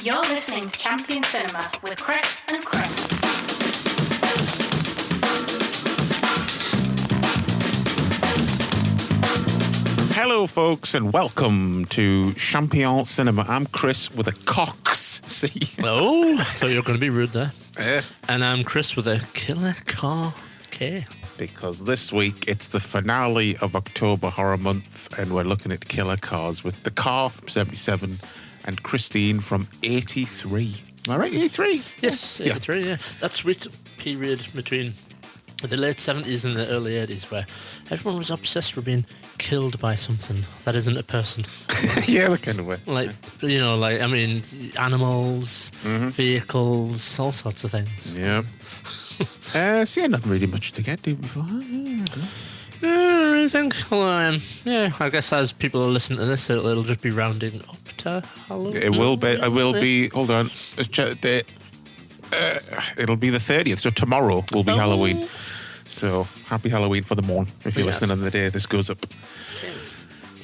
You're listening to Champion Cinema with Chris and Chris. Hello, folks, and welcome to Champion Cinema. I'm Chris with a Cox. See? Oh, I thought you were going to be rude there. Yeah. And I'm Chris with a Killer Car K. Because this week it's the finale of October Horror Month, and we're looking at killer cars with The Car from 77 and Christine from 83. Am I right? 83? Yes, 83, yeah. That sweet period between the late 70s and the early 80s where everyone was obsessed with being killed by something that isn't a person. Yeah, that kind of way. Like, you know, like, I mean, animals, vehicles, all sorts of things. Yeah. So yeah, nothing really much to get to before. I don't really think. Well, yeah, I guess as people are listening to this, it'll just be rounding up to Halloween. It will be. I will be. Hold on. Let's check the date. It'll be the 30th, so tomorrow will be Halloween. So happy Halloween for the morn if you're listening on the day this goes up.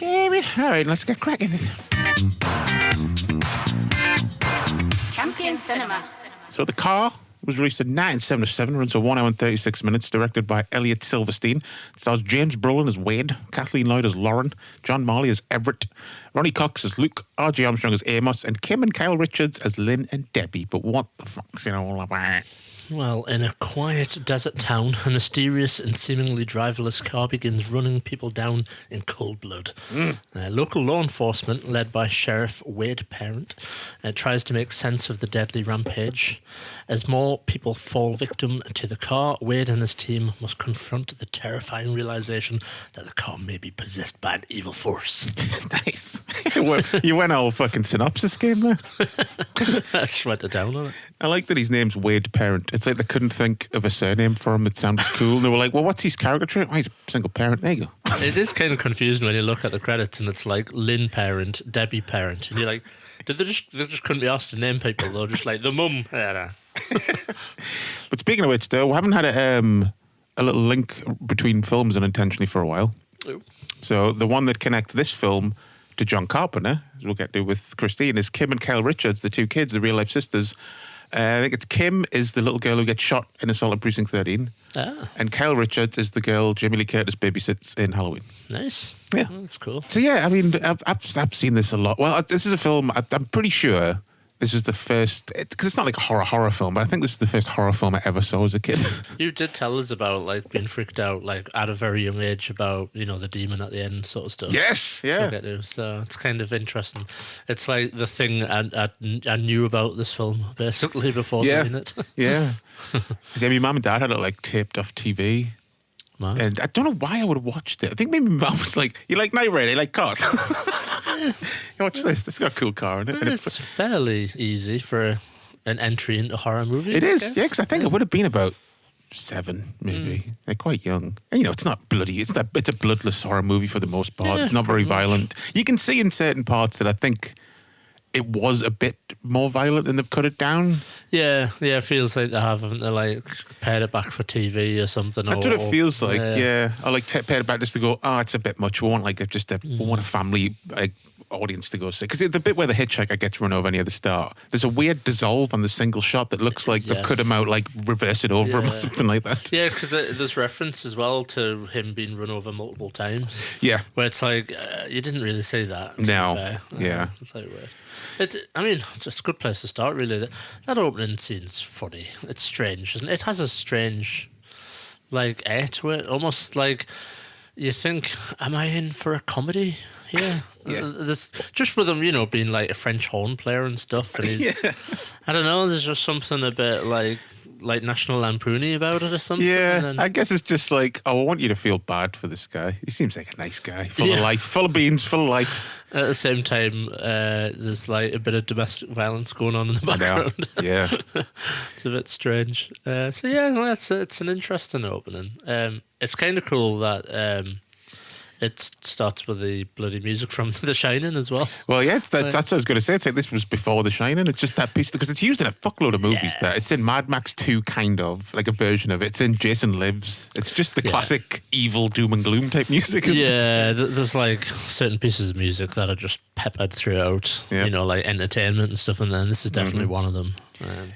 Yeah, all right, let's get cracking. Champion Cinema. So The Car was released in 1977, runs for 1 hour and 36 minutes, directed by Elliot Silverstein. It stars James Brolin as Wade, Kathleen Lloyd as Lauren, John Marley as Everett, Ronnie Cox as Luke, R.J. Armstrong as Amos, and Kim and Kyle Richards as Lynn and Debbie. But what the fuck's it all about? Well, in a quiet desert town, a mysterious and seemingly driverless car begins running people down in cold blood. Local law enforcement, led by Sheriff Wade Parent, tries to make sense of the deadly rampage. As more people fall victim to the car, Wade and his team must confront the terrifying realization that the car may be possessed by an evil force. Nice. You went all fucking synopsis game there. I just went it down on it. I like that his name's Wade Parent. It's like they couldn't think of a surname for him that sounded cool. And they were like, well, what's his character trait? Oh, he's a single parent. There you go. It is kind of confusing when you look at the credits and it's like Lynn Parent, Debbie Parent. And you're like, they just couldn't be asked to name people. They were just like, the mum. Yeah. But speaking of which, though, we haven't had a little link between films unintentionally for a while. Oh. So the one that connects this film to John Carpenter, as we'll get to with Christine, is Kim and Kyle Richards, the two kids, the real-life sisters. I think it's Kim is the little girl who gets shot in Assault on Precinct 13. And Kyle Richards is the girl Jamie Lee Curtis babysits in Halloween. Nice. Yeah. Oh, that's cool. So yeah, I mean, I've seen this a lot. Well, this is a film, I'm pretty sure this is the first, because it's not like a horror film, but I think this is the first horror film I ever saw as a kid. You did tell us about like being freaked out like at a very young age about, you know, the demon at the end sort of stuff. Yes, yeah. So it's kind of interesting. It's like the thing I knew about this film basically before seeing it. Yeah. Because my mum and dad had it like taped off TV. Wow. And I don't know why I would have watched it. I think maybe my mum was like, you like Night Raid? You like cars? You watch this. It's got a cool car in it. And It's fairly easy for an entry into a horror movie. It I is, guess. yeah, because I think it would have been about 7, maybe. They're quite young. And, you know, it's not bloody. It's a bloodless horror movie for the most part. Yeah, It's not very pretty much. violent. You can see in certain parts that I think it was a bit more violent and they've cut it down. Yeah, it feels like they haven't they like pared it back for TV or something. That's what it feels like, yeah. Or like pared it back just to go, it's a bit much. We want like we want a family audience to go see. Because the bit where the hitchhiker gets run over near the start, there's a weird dissolve on the single shot that looks like they've cut him out, like reverse it over him or something like that. Yeah, because there's reference as well to him being run over multiple times. Yeah. Where it's like, you didn't really see that. to be No. fair. Yeah. It's like weird. It's just a good place to start, really. That opening scene's funny. It's strange, isn't it? It has a strange, like, air to it. Almost like you think, am I in for a comedy here? Yeah. This, just with him, you know, being like a French horn player and stuff. And he's, I don't know, there's just something a bit like National Lampoony about it or something. Yeah, and then, I guess it's just like, I want you to feel bad for this guy. He seems like a nice guy, full of life, full of beans, full of life. at the same time, there's like a bit of domestic violence going on in the background. Yeah. It's a bit strange. So yeah, no, it's an interesting opening. It's kind of cool that it starts with the bloody music from The Shining as well. Well, yeah, that's what I was going to say. It's like this was before The Shining. It's just that piece because it's used in a fuckload of movies. Yeah. There, it's in Mad Max 2, kind of like a version of it. It's in Jason Lives. It's just the classic evil doom and gloom type music. Isn't Yeah, there's like certain pieces of music that are just peppered throughout. Yeah. You know, like entertainment and stuff, and then this is definitely one of them.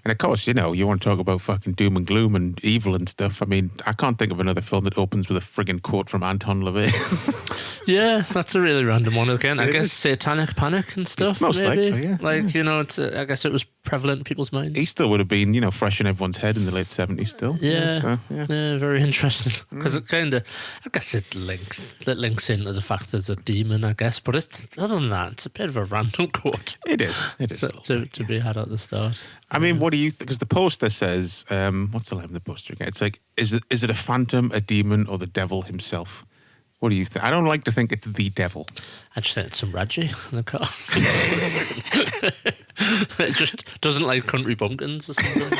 And of course, you know, you want to talk about fucking doom and gloom and evil and stuff. I mean, I can't think of another film that opens with a friggin' quote from Anton LaVey. Yeah, that's a really random one again. I It guess is. Satanic Panic and stuff. Most maybe. likely, yeah. Like, you know, it's I guess it was prevalent in people's minds. He still would have been, you know, fresh in everyone's head in the late 70s still. Yeah, So, yeah. very interesting. Because it kind of, I guess it links into the fact there's a demon, I guess. But it's, other than that, it's a bit of a random quote It is. It is. to be had at the start. I mean, what do you think? Because the poster says, what's the line of the poster again? It's like, is it a phantom, a demon, or the devil himself? What do you think? I don't like to think it's the devil. I just think it's some Reggie in the car. It just doesn't like country bumpkins or something.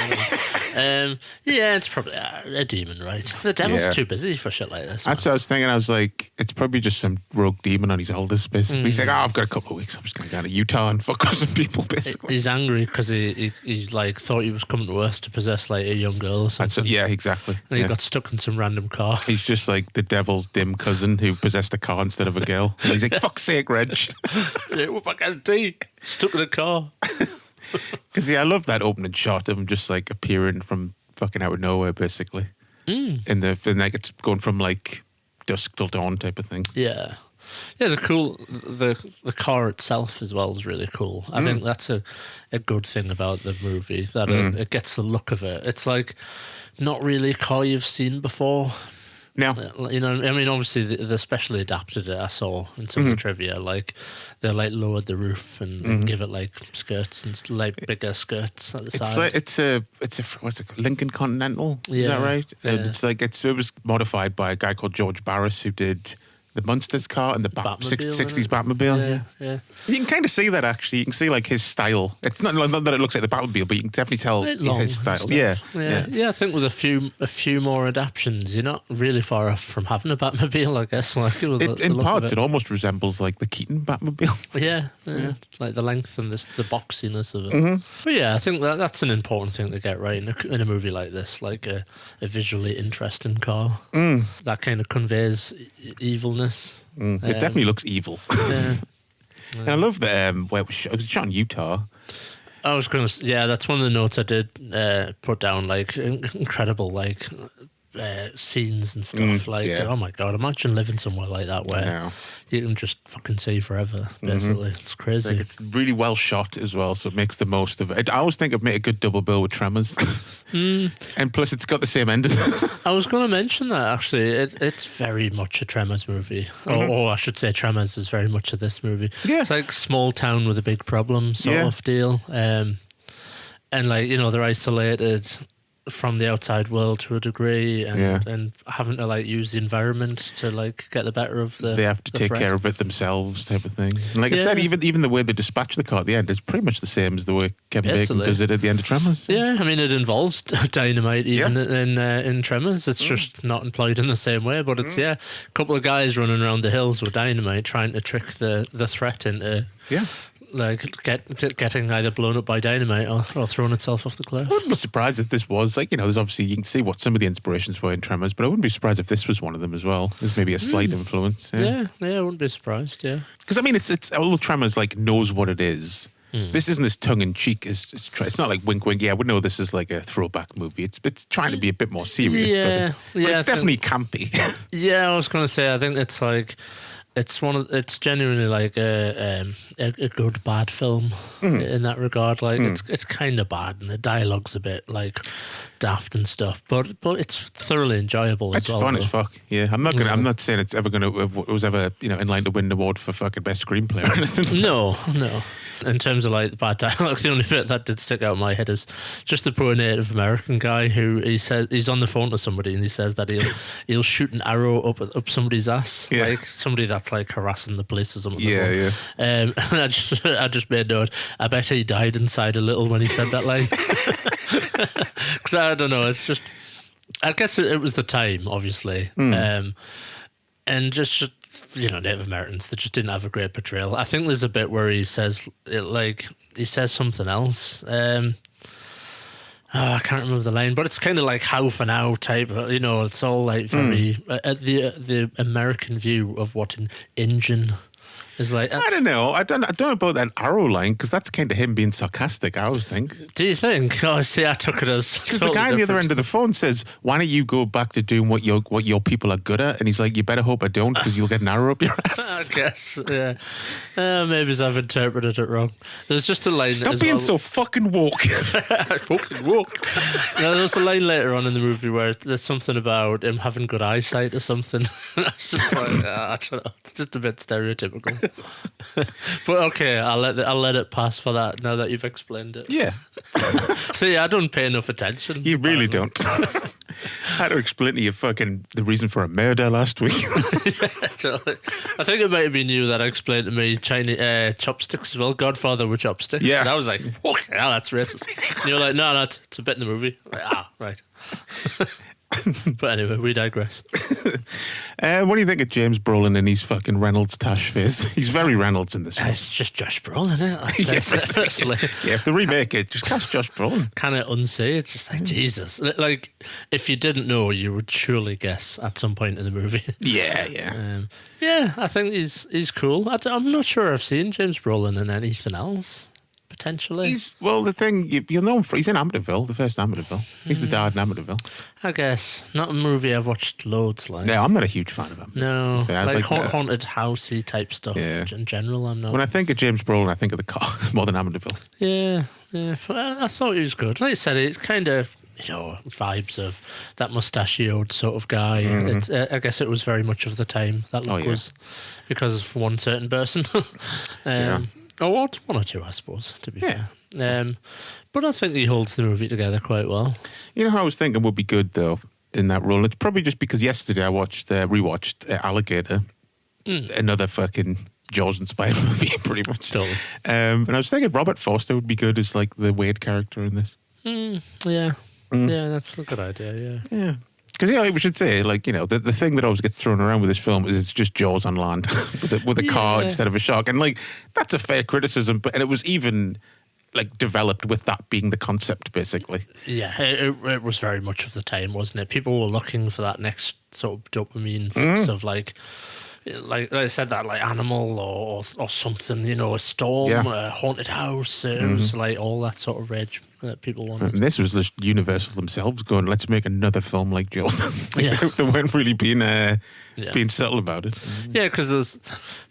Yeah, it's probably a demon, right? The devil's Yeah. too busy for shit like this. That's what I was thinking. I was like, it's probably just some rogue demon on his elders, basically. He's like, I've got a couple of weeks. I'm just going to go to Utah and fuck with some people, basically. He's angry because he's like thought he was coming to Earth to possess like a young girl or something. Yeah, exactly. And he Yeah. got stuck in some random car. He's just like the devil's dim cousin who possessed a car instead of a girl. And he's like, fuck's sake, Reg. What am I going to do? Stuck in a car. Because, yeah, I love that opening shot of him just like appearing from fucking out of nowhere, basically. And like it's going from like dusk till dawn type of thing. Yeah. Yeah, the car itself as well is really cool. I think that's a good thing about the movie, that it gets the look of it. It's like not really a car you've seen before. Now, You know, I mean, obviously they specially adapted it. I saw in some of the trivia, like they like lowered the roof and give it like skirts and like bigger skirts at the it's side. like it's a what's it called? Lincoln Continental, is that Yeah, right? And yeah. it's like it was modified by a guy called George Barris who did the Munsters car and the Batmobile, 60s innit? Batmobile. Yeah. You can kind of see that actually. You can see like his style. It's not that it looks like the Batmobile, but you can definitely tell Bit long his and style. stuff. Yeah. Yeah. I think with a few more adaptions, you're not really far off from having a Batmobile, I guess. Like with the In look of parts, it almost resembles like the Keaton Batmobile. Yeah. Like the length and the boxiness of it. But yeah, I think that's an important thing to get right in a movie like this, like a visually interesting car that kind of conveys evilness. It definitely looks evil. Yeah. And I love the where it was shot in Utah. I was going to, yeah, that's one of the notes I did put down, like incredible, like scenes and stuff. yeah. Oh my God, imagine living somewhere like that where know. you can just fucking see forever, basically. It's crazy. Like it's really well shot as well, so it makes the most of it. I always think it'd make a good double bill with Tremors. And plus, it's got the same ending. I was going to mention that, actually. It's very much a Tremors movie. Or I should say Tremors is very much of this movie. Yeah. It's like small town with a big problem sort Yeah. of deal. And like, you know, they're isolated from the outside world to a degree and having to like use the environment to like get the better of the They have to the take threat. care of it themselves, type of thing. And like I Yeah. said, even the way they dispatch the car at the end is pretty much the same as the way Kevin Bacon Basically. does it at the end of Tremors. Yeah, I mean, it involves dynamite even in Tremors. It's just not employed in the same way, but it's, a couple of guys running around the hills with dynamite trying to trick the threat into Yeah. like getting either blown up by dynamite or thrown itself off the cliff. I wouldn't be surprised if this was like, you know, there's obviously you can see what some of the inspirations were in Tremors, but I wouldn't be surprised if this was one of them as well. There's maybe a slight influence. Yeah, I wouldn't be surprised. Yeah, Because I mean, it's although Tremors like knows what it is. This isn't as tongue in cheek as it's not like wink wink. Yeah, I would know this is like a throwback movie. It's trying to be a bit more serious. Yeah, but yeah, I it's definitely campy. yeah. I was gonna say, I think it's like. It's genuinely like a good bad film in that regard. Like it's kind of bad and the dialogue's a bit like daft and stuff, but it's thoroughly enjoyable It's as well. fun though. as fuck. Yeah, I'm not saying it's ever gonna. It was ever in line to win an award for fucking best screenplay or anything. No. In terms of like the bad dialogue, the only bit that did stick out in my head is just the poor Native American guy who he says he's on the phone to somebody and he says that he'll shoot an arrow up somebody's ass, Yeah. like somebody that's like harassing the police or something. Yeah. And I just made note. I bet he died inside a little when he said that line. Because I don't know. It's just. I guess it was the time, obviously. And just Native Americans, they just didn't have a great portrayal. I think there's a bit where he says something else. I can't remember the line, but it's kind of like how for now type. It's all like very the American view of what an engine is like. I don't know. I don't know about that arrow line, because that's kind of him being sarcastic, I always think. Do you think? Oh, see, I took it as because the guy on the other end of the phone says, "Why don't you go back to doing what your people are good at?" And he's like, "You better hope I don't, because you'll get an arrow up your ass." I guess, yeah. Maybe I've interpreted it wrong. There's just a line. Stop being so fucking woke. Fucking woke. No, there's a line later on in the movie where there's something about him having good eyesight or something. It's just like, I don't know. It's just a bit stereotypical. But okay, I'll let it pass for that now that you've explained it. Yeah. See, I don't pay enough attention. You really don't. I had to explain to you the reason for a murder last week. Totally. I think it might have been you that explained to me Chinese chopsticks as well. Godfather with chopsticks. Yeah. And I was like, fuck, yeah, that's racist. And you're like, no, it's a bit in the movie. I'm like, right. But anyway, we digress. What do you think of James Brolin and his fucking Reynolds Tash face? He's very Reynolds in this one. It's just Josh Brolin, isn't it? Yes. Yeah, if they remake it, just cast Josh Brolin. Can it unsay? It's just like, Jesus. Like, if you didn't know, you would surely guess at some point in the movie. Yeah. Yeah, I think he's cool. I'm not sure I've seen James Brolin in anything else. Potentially. The thing, you'll know him he's in Amityville, the first Amityville. He's the dad in Amityville. I guess. Not a movie I've watched loads like. No, I'm not a huge fan of him. No, like haunted housey type stuff in general, I'm not. When I think of James Brolin, I think of the car more than Amityville. Yeah. But I thought he was good. Like I said, it's kind of, vibes of that mustachioed sort of guy. Mm-hmm. I guess it was very much of the time. That look was because of one certain person. Or one or two, I suppose, to be fair. But I think he holds the movie together quite well. You know how I was thinking would be good, though, in that role? It's probably just because yesterday I rewatched Alligator, another fucking Jaws-inspired movie, pretty much. Totally. And I was thinking Robert Forster would be good as, like, the Wade character in this. Yeah, that's a good idea, Yeah. Because we should say, like, the thing that always gets thrown around with this film is it's just Jaws on land with a car instead of a shark, and like that's a fair criticism. And it was even like developed with that being the concept, basically. Yeah, it was very much of the time, wasn't it? People were looking for that next sort of dopamine fix of like I said, that like animal or something, a storm, a haunted house. It was like all that sort of rage that people wanted. And this was the Universal themselves going, let's make another film like Jaws. They weren't really being subtle about it. Yeah, because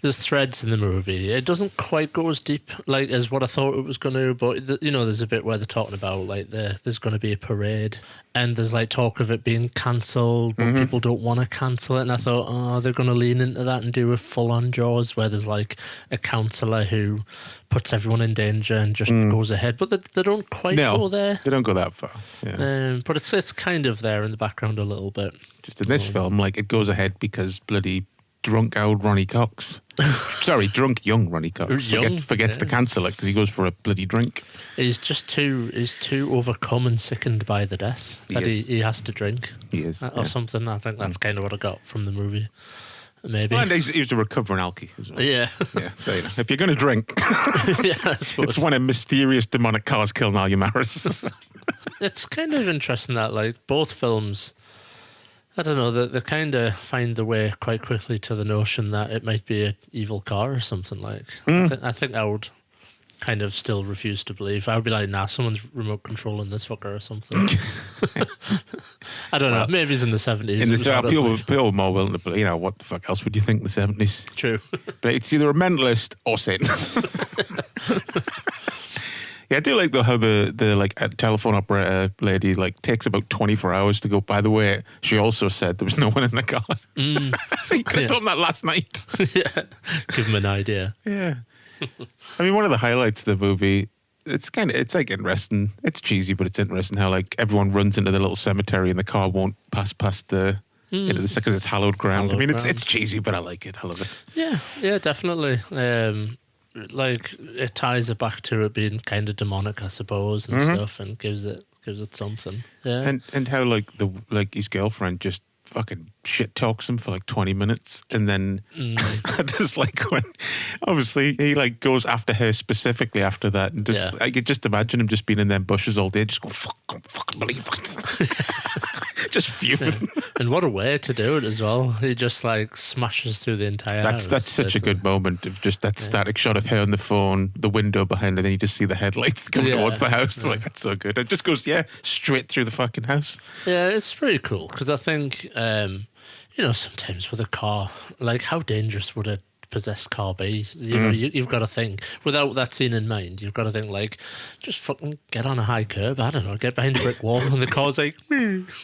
there's threads in the movie. It doesn't quite go as deep like as what I thought it was going to, but there's a bit where they're talking about like there's going to be a parade, and there's like talk of it being cancelled, but people don't want to cancel it. And I thought, they're going to lean into that and do a full-on Jaws where there's like a counsellor who puts everyone in danger and just goes ahead, but they don't quite go there. They don't go that far. Yeah. But it's kind of there in the background a little bit. Just in this film, like it goes ahead because bloody drunk old Ronnie Cox. Sorry, drunk young Ronnie Cox forgets to cancel it because he goes for a bloody drink. He's too overcome and sickened by the death that he has to drink. He is. Or something. I think that's kind of what I got from the movie. Maybe. Well, and he was a recovering alkie as well. Yeah. So, if you're going to drink, it's when a mysterious demonic car's killing all your Maris. It's kind of interesting that, like, both films, I don't know, they kind of find the way quite quickly to the notion that it might be an evil car or something like. I think I would kind of still refuse to believe. I would be like, nah, someone's remote controlling this fucker or something. I don't know. Maybe it's in the 70s. In the people were more willing to believe, what the fuck else would you think in the 70s? True. But it's either a mentalist or Satan. Yeah, I do like though how the like telephone operator lady like takes about 24 hours to go. By the way, she also said there was no one in the car. You could have done that last night. Give him an idea. Yeah. I mean, one of the highlights of the movie, it's like interesting. It's cheesy, but it's interesting how like everyone runs into the little cemetery and the car won't pass past the because it's hallowed ground. It's cheesy, but I like it. I love it. Yeah, definitely. Like it ties it back to it being kind of demonic, I suppose, and stuff, and gives it something. Yeah, and how like his girlfriend just fucking shit talks him for like 20 minutes, and then I just like when obviously he like goes after her specifically after that, and just I could just imagine him just being in them bushes all day, just going fucking believe it, just fuming. Yeah. And what a way to do it as well. He just like smashes through the entire house. That's such a good moment of just that static shot of her on the phone, the window behind her, then you just see the headlights coming towards the house. Like, that's so good. It just goes straight through the fucking house. Yeah, it's pretty cool because I think sometimes with a car, like how dangerous would a possessed car be? You know, you've got to think without that scene in mind. You've got to think like, just fucking get on a high curb. I don't know, get behind a brick wall, and the car's like,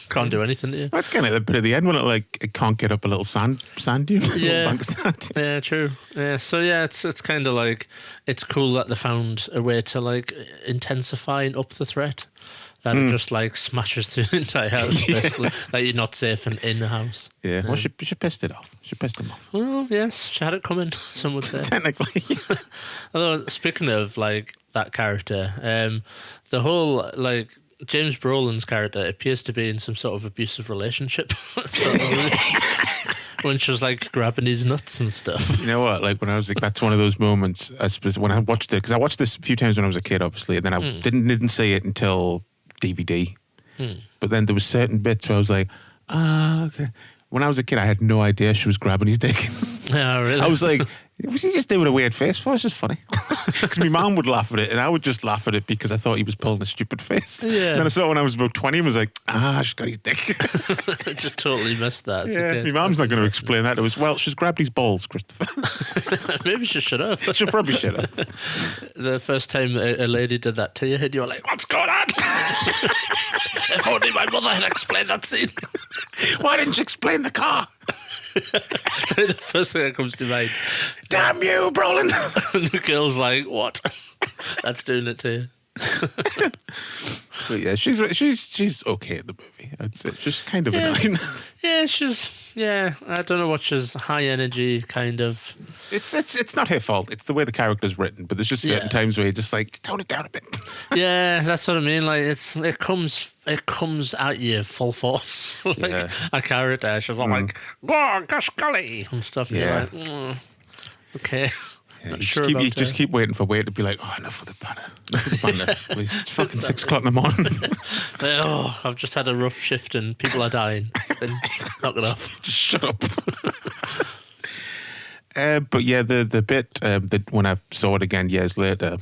can't do anything to you. That's kind of the bit at the end when it can't get up a little sand dune. Yeah, bank of sand. Yeah, true. Yeah, so yeah, it's kind of like it's cool that they found a way to like intensify and up the threat. That it just like smashes through the entire house, basically. Like you're not safe in the house. Yeah, well, she pissed it off. She pissed him off. Well, yes, she had it coming, some would say. Technically. Although, speaking of like that character, the whole like James Brolin's character appears to be in some sort of abusive relationship. When she was like grabbing his nuts and stuff. You know what? Like when I was like, that's one of those moments. I suppose when I watched it, because I watched this a few times when I was a kid, obviously, and then I didn't see it until DVD. But then there was certain bits where I was like, okay. When I was a kid, I had no idea she was grabbing his dick. Yeah, really? I was like, was he just doing a weird face for us? It's funny. Because my mum would laugh at it, and I would just laugh at it because I thought he was pulling a stupid face. Yeah. And then I saw it when I was about 20 and was like, she's got his dick. I just totally missed that. Yeah, my mum's not going to explain that to us. Well, she's grabbed his balls, Christopher. Maybe she should have. She probably should have. The first time a lady did that to you, and you were like, what's going on? If only my mother had explained that scene. Why didn't you explain the car? Sorry, the first thing that comes to mind. Damn you, Brolin. And the girl's like, what? That's doing it to you. But yeah, she's okay at the movie. I'd say she's kind of annoying. Yeah, I don't know what she's high energy kind of. It's not her fault. It's the way the character's written. But there's just certain times where you're just like, tone it down a bit. Yeah, that's what I mean. Like it comes at you full force. Like a character, she's all like, "Oh, gosh, golly," and stuff. And you're like, okay. Yeah, you just keep waiting for Wade to be like, enough of the banner. Enough of the banner, please. It's fucking 6 o'clock in the morning. I've just had a rough shift and people are dying. Then knock it off. Just shut up. But yeah, the bit that when I saw it again years later,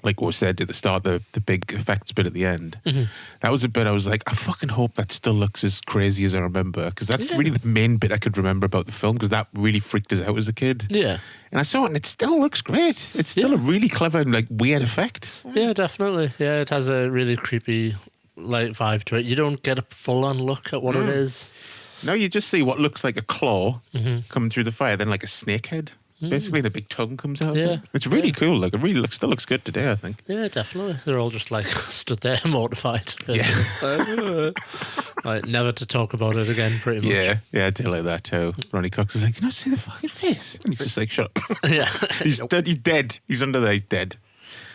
like what was said at the start, the big effects bit at the end, that was a bit I was like, I fucking hope that still looks as crazy as I remember, because that's really the main bit I could remember about the film, because that really freaked us out as a kid. Yeah. And I saw it and it still looks great. It's still a really clever and like weird effect. Yeah, definitely. Yeah, it has a really creepy like vibe to it. You don't get a full-on look at what it is. No, you just see what looks like a claw coming through the fire, then like a snake head. Basically, the big tongue comes out. Yeah. It's really cool. Like, it really still looks good today, I think. Yeah, definitely. They're all just like stood there mortified. Yeah. Like, never to talk about it again, pretty much. Yeah, I do like that too. Ronnie Cox is like, you not see the fucking face? And he's just like, shut up. Yeah. He's dead. He's dead. He's under there. He's dead.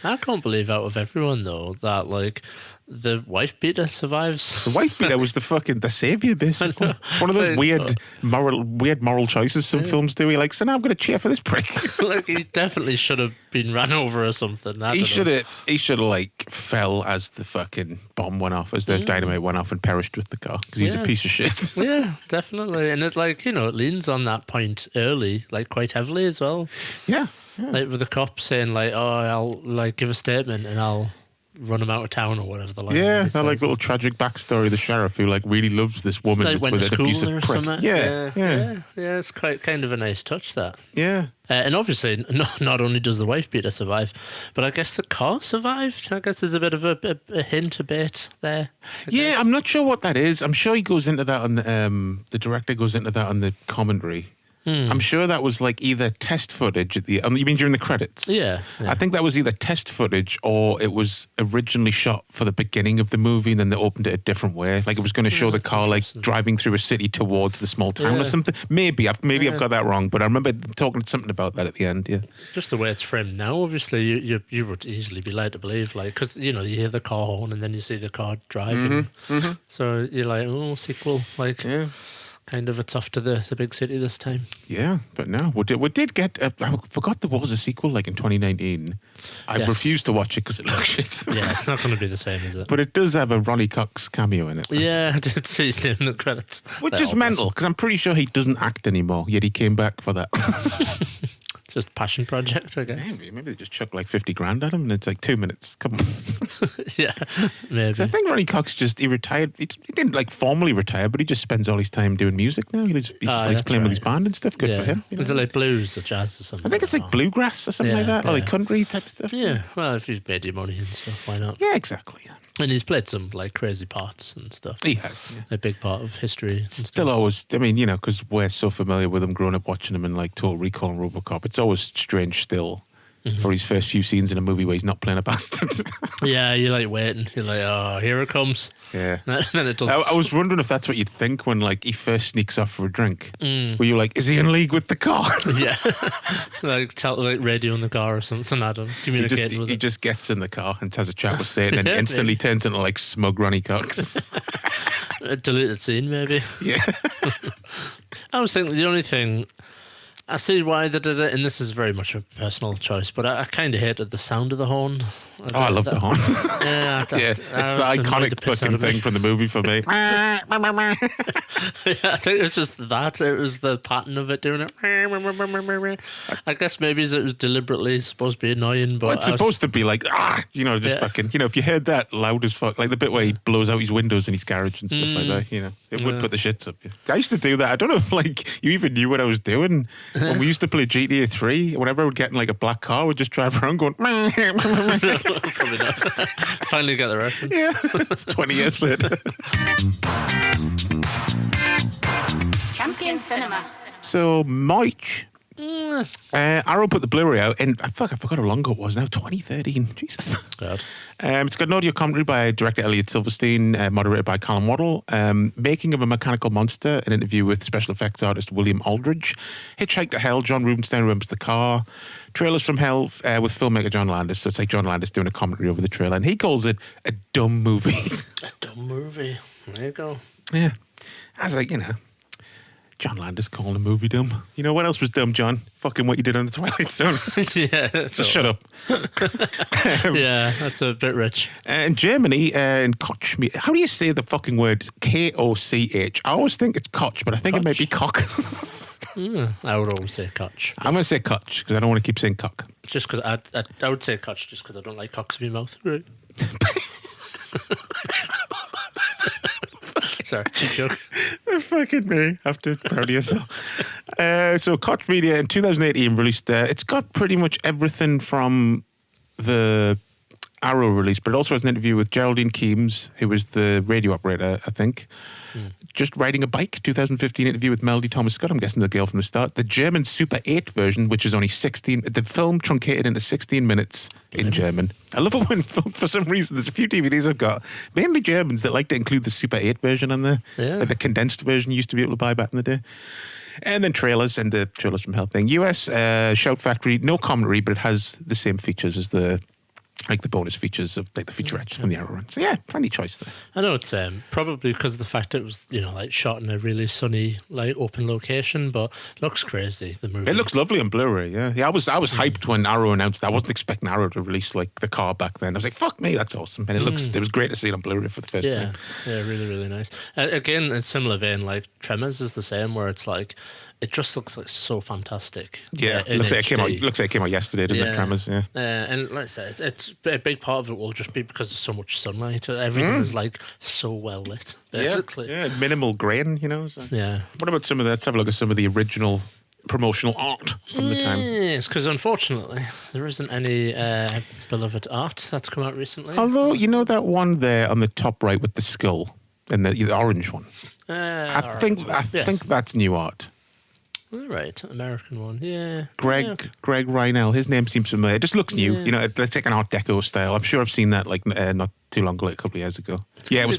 I can't believe out of everyone, though, that, like, the wife beater survives. The wife beater was the saviour, basically. It's one of those weird moral choices some films do. You're like, so now I'm going to cheer for this prick. Like, he definitely should have been run over or something. He should have, like, fell as the fucking bomb went off, as the dynamite went off and perished with the car, because he's a piece of shit. Yeah, definitely. And it, like, it leans on that point early, like, quite heavily as well. Yeah. Like, with the cop saying, like, I'll, like, give a statement and I'll run him out of town or whatever the line. Yeah, that like little tragic backstory. The sheriff who like really loves this woman like went with to an school abusive or prick. something. Yeah. It's quite kind of a nice touch, that. Yeah. And obviously, not only does the wife beater survive, but I guess the car survived. I guess there's a bit of a hint, a bit there. Yeah, I'm not sure what that is. I'm sure he goes into that on the director goes into that on the commentary. I'm sure that was like either test footage at the. You mean during the credits? Yeah. I think that was either test footage or it was originally shot for the beginning of the movie, and then they opened it a different way. Like it was going to show the that's car like interesting. driving through a city towards the small town or Yeah. something. Maybe I've got that wrong, but I remember talking something about that at the end. Yeah. Just the way it's framed now, obviously, you would easily be led to believe, like, because, you hear the car horn and then you see the car driving. So you're like, oh, sequel, like, Yeah. kind of it's off to the big city this time. Yeah, but no, we did get. I forgot there was a sequel like in 2019. I Yes. refused to watch it because it looks shit. Yeah, it's not going to be the same, is it? But it does have a Ronnie Cox cameo in it. Yeah, I did see his name in the credits. Which They're is all mental because I'm pretty sure he doesn't act anymore. Yet he came back for that. Just passion project, I guess. Maybe they just chucked like 50 grand at him, and it's like 2 minutes. Come on. Yeah, maybe. 'Cause I think Ronnie Cox he retired. He didn't like formally retire, but he just spends all his time doing music now. He just likes that's playing with his right. band and stuff. Good for him. Is it like blues or jazz or something? I think it's like bluegrass or something like Yeah, that, or like yeah. country type stuff. Yeah, well, if you've made your money and stuff, why not? Yeah, exactly. Yeah. And he's played some like crazy parts and stuff. He has. Yeah. A big part of history. And Still always, I mean, because we're so familiar with him growing up watching him in like Total Recall and Robocop, it's always strange still for his first few scenes in a movie where he's not playing a bastard. Yeah, you're like waiting. You're like, oh, here it comes. Yeah. And then it doesn't. I was wondering if that's what you'd think when like he first sneaks off for a drink. Were you like, is he in league with the car? Yeah, like radio in the car or something. I don't communicating with he it. just gets in the car and has a chat with Satan and instantly turns into like smug Ronnie Cox. A deleted scene, maybe. Yeah. I was thinking the only thing. I see why they did it, and this is very much a personal choice, but I kind of hated the sound of the horn. Oh, I love the horn. Yeah, Yeah, it's the iconic fucking thing from the movie for me. Yeah, I think it's just that. It was the pattern of it doing it. I guess maybe it was deliberately supposed to be annoying, but Well, it's supposed to be like, just fucking, if you heard that loud as fuck, like the bit where he blows out his windows in his garage and stuff like that, it would put the shits up. I used to do that. I don't know if like you even knew what I was doing. When we used to play GTA 3, whenever I would get in like a black car, we'd just drive around going, probably not. Finally got the reference. yeah, it's 20 years later. Champion Cinema. So, March. Arrow put the Blu-ray out, and I forgot how long ago it was now, 2013. Jesus. God. It's got an audio commentary by director Elliot Silverstein, moderated by Colin Waddle. Making of a Mechanical Monster, an interview with special effects artist William Aldridge. Hitchhike to Hell, John Rubinstein remembers the car. Trailers from Hell with filmmaker John Landis. So it's like John Landis doing a commentary over the trailer, and he calls it a dumb movie. A dumb movie. There you go. Yeah. I was like, John Landis calling a movie dumb. You know what else was dumb, John? Fucking what you did on the Twilight Zone. Yeah. Just shut up. Yeah, that's a bit rich. In Germany, in Koch, how do you say the fucking word? Koch. I always think it's Koch, but I think it might be cock. I would always say Koch. I'm going to say Koch because I don't want to keep saying cock. Just because I would say Koch just because I don't like cocks in my mouth. Right. Sorry, cheap joke. Fucking me. Have to proud of yourself. So Koch Media in 2018 released, it's got pretty much everything from the Arrow release, but it also has an interview with Geraldine Keams, who was the radio operator, I think. Just Riding a Bike, 2015 interview with Melody Thomas Scott, I'm guessing the girl from the start. The German Super 8 version, which is only 16, the film truncated into 16 minutes in German. I love it when, for some reason, there's a few DVDs I've got, mainly Germans, that like to include the Super 8 version on there. Yeah. Like the condensed version you used to be able to buy back in the day. And then trailers and the trailers from Hell thing. US, Shout Factory, no commentary, but it has the same features as the bonus features of like the featurettes from the Arrow run. So yeah, plenty of choice there. I know it's probably because of the fact it was like shot in a really sunny like open location, but looks crazy the movie. It looks lovely on Blu-ray. Yeah, I was hyped when Arrow announced that. I wasn't expecting Arrow to release like the car back then. I was like, fuck me, that's awesome. And it was great to see it on Blu-ray for the first time. Yeah, really, really nice. Again, in similar vein, like Tremors is the same, where it's like it just looks like so fantastic. Yeah, in looks like HD. it came out yesterday, doesn't it, Tremors? Yeah. And like I said, it's a big part of it will just be because there's so much sunlight. Everything is like so well lit, basically. Yeah, minimal grain, So. Yeah. What about some of that? Let's have a look at some of the original promotional art from the time. Yes, because unfortunately there isn't any beloved art that's come out recently. Although, that one there on the top right with the skull and the orange one. I think that's new art. All right, American one. Yeah. Greg Reinell. His name seems familiar. It just looks new. Yeah. You know, it's like an Art Deco style. I'm sure I've seen that like not too long ago, like a couple of years ago. Yeah, it was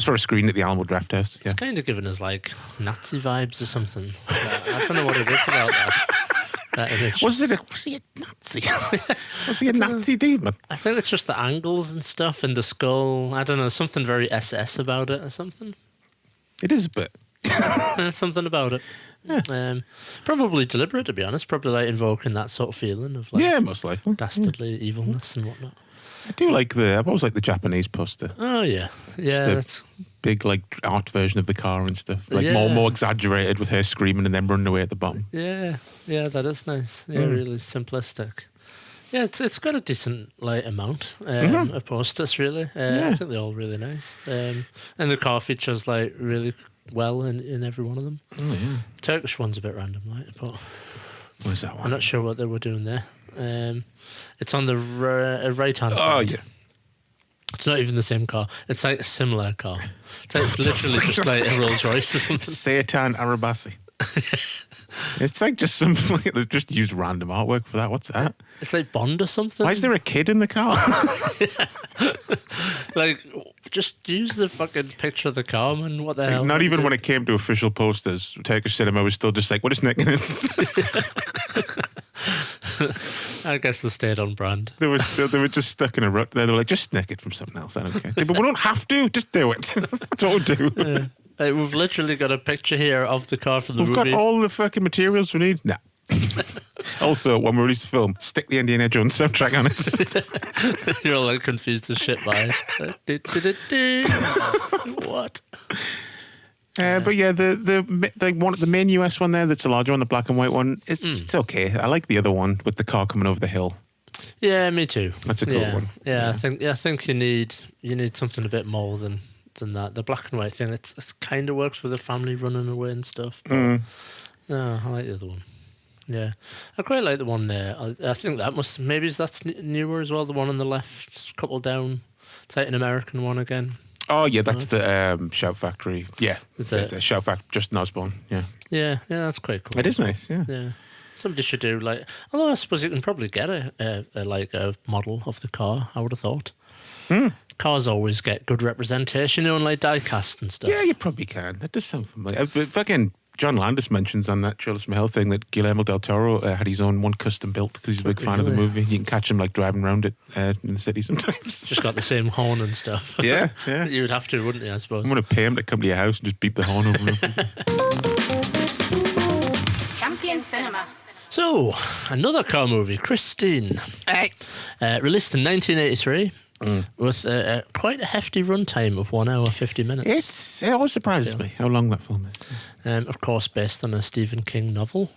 for a screen at the Alamo Draft House. Yeah. It's kind of giving us like Nazi vibes or something. I don't know what it is about that image. Was he a Nazi? Was he a Nazi demon? I think it's just the angles and stuff and the skull. I don't know, something very SS about it or something. It is a bit. Something about it. Probably deliberate, to be honest. Probably like invoking that sort of feeling of like Yeah, most likely. dastardly evilness and whatnot. I do like I've always liked the Japanese poster. Oh yeah, yeah. the- That's, Big like art version of the car and stuff. Like Yeah. more exaggerated with her screaming and then running away at the bottom. yeah, that is nice. Yeah, really simplistic. Yeah, it's got a decent like amount of posters really. I think they're all really nice. And the car features like really well in every one of them. Oh yeah. Turkish one's a bit random, right? But Where's that one? I'm not sure what they were doing there. It's on the right hand side. Oh yeah. It's not even the same car. It's like a similar car. It's like literally just like a Rolls Royce or something. Seitan Arabasi. It's like just something they've just used random artwork for that. What's that? It's like Bond or something. Why is there a kid in the car? Like, just use the fucking picture of the car, man. What the hell? Not even when it came to official posters, Turkish cinema was still just like, what is nicking this? I guess they stayed on brand. They were just stuck in a rut there. They were like, just nick it from something else. I don't care. But we don't have to. Just do it. That's what we do. Yeah. Like, we've literally got a picture here of the car from the We've movie. got all the fucking materials we need. Nah. Also, when we release the film, stick the Indiana Jones soundtrack on it. You're all like confused as shit by it. What? But yeah, the main US one there, that's a larger one, the black and white one, it's okay. I like the other one with the car coming over the hill. Yeah, me too. That's a cool one. Yeah, I think you need something a bit more than that. The black and white thing, it's kind of works with a family running away and stuff. But no, I like the other one. Yeah, I quite like the one there. I think that's newer as well. The one on the left, couple down. It's like an American one again. Oh yeah, that's the Shout Factory. Yeah, Is it's it? a Shout Factory, just Osborne. Yeah, Yeah, that's quite cool. it is nice. Yeah. Yeah. Somebody should do like. Although I suppose you can probably get a model of the car. I would have thought. Cars always get good representation, and like die cast and stuff. Yeah, you probably can. That does sound familiar. Fucking John Landis mentions on that Charles Mahal thing that Guillermo del Toro had his own one custom built because he's a big fan of the Really? movie. You can catch him like driving around it in the city sometimes. Just got the same horn and stuff. Yeah, yeah. You would have to, wouldn't you? I suppose. I'm going to pay him to come to your house and just beep the horn over him. Champion Cinema. So, another car movie, Christine, released in 1983. With quite a hefty runtime of 1 hour 50 minutes. It always surprises me how long that film is. Of course, based on a Stephen King novel,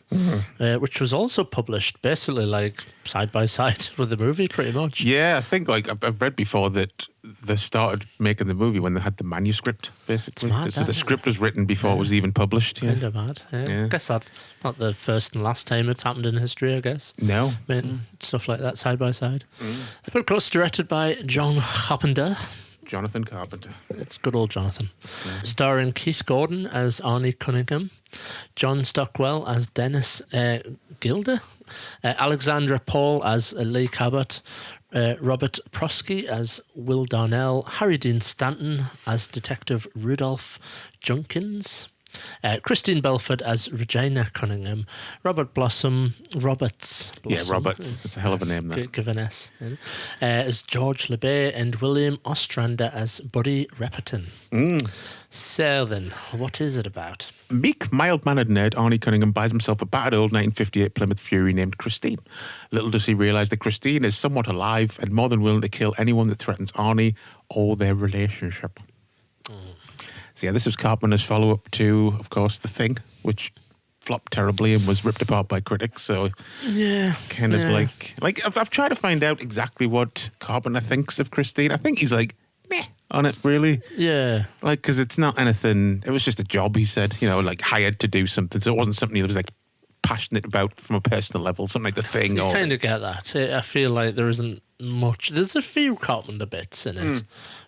which was also published basically like side by side with the movie, pretty much. Yeah, I think like I've read before that they started making the movie when they had the manuscript, basically. It's mad, So the that, script was written before it was even published. Yeah. Kind of mad. Yeah. I guess that's not the first and last time it's happened in history, I guess. No. Stuff like that side by side. But of course, directed by John Carpenter. Jonathan Carpenter. It's good old Jonathan. Starring Keith Gordon as Arnie Cunningham, John Stockwell as Dennis Gilder, Alexandra Paul as Lee Cabot, Robert Prosky as Will Darnell, Harry Dean Stanton as Detective Rudolph Junkins, Christine Belford as Regina Cunningham, Robert Roberts. Yeah, Roberts. That's a hell of a name, that. Give an S. As George LeBay and William Ostrander as Buddy Repperton. So then, what is it about? Meek, mild-mannered nerd Arnie Cunningham buys himself a battered old 1958 Plymouth Fury named Christine. Little does he realise that Christine is somewhat alive and more than willing to kill anyone that threatens Arnie or their relationship. So yeah, this was Carpenter's follow-up to, of course, The Thing, which flopped terribly and was ripped apart by critics. So Yeah. kind of like I've tried to find out exactly what Carpenter thinks of Christine. I think he's like meh on it, really. Yeah. Like, because it's not anything. It was just a job, he said. You know, like hired to do something. So it wasn't something he was like passionate about from a personal level. Something like The Thing. You Or kind of get that. I feel like there isn't much. There's a few Carpenter bits in it,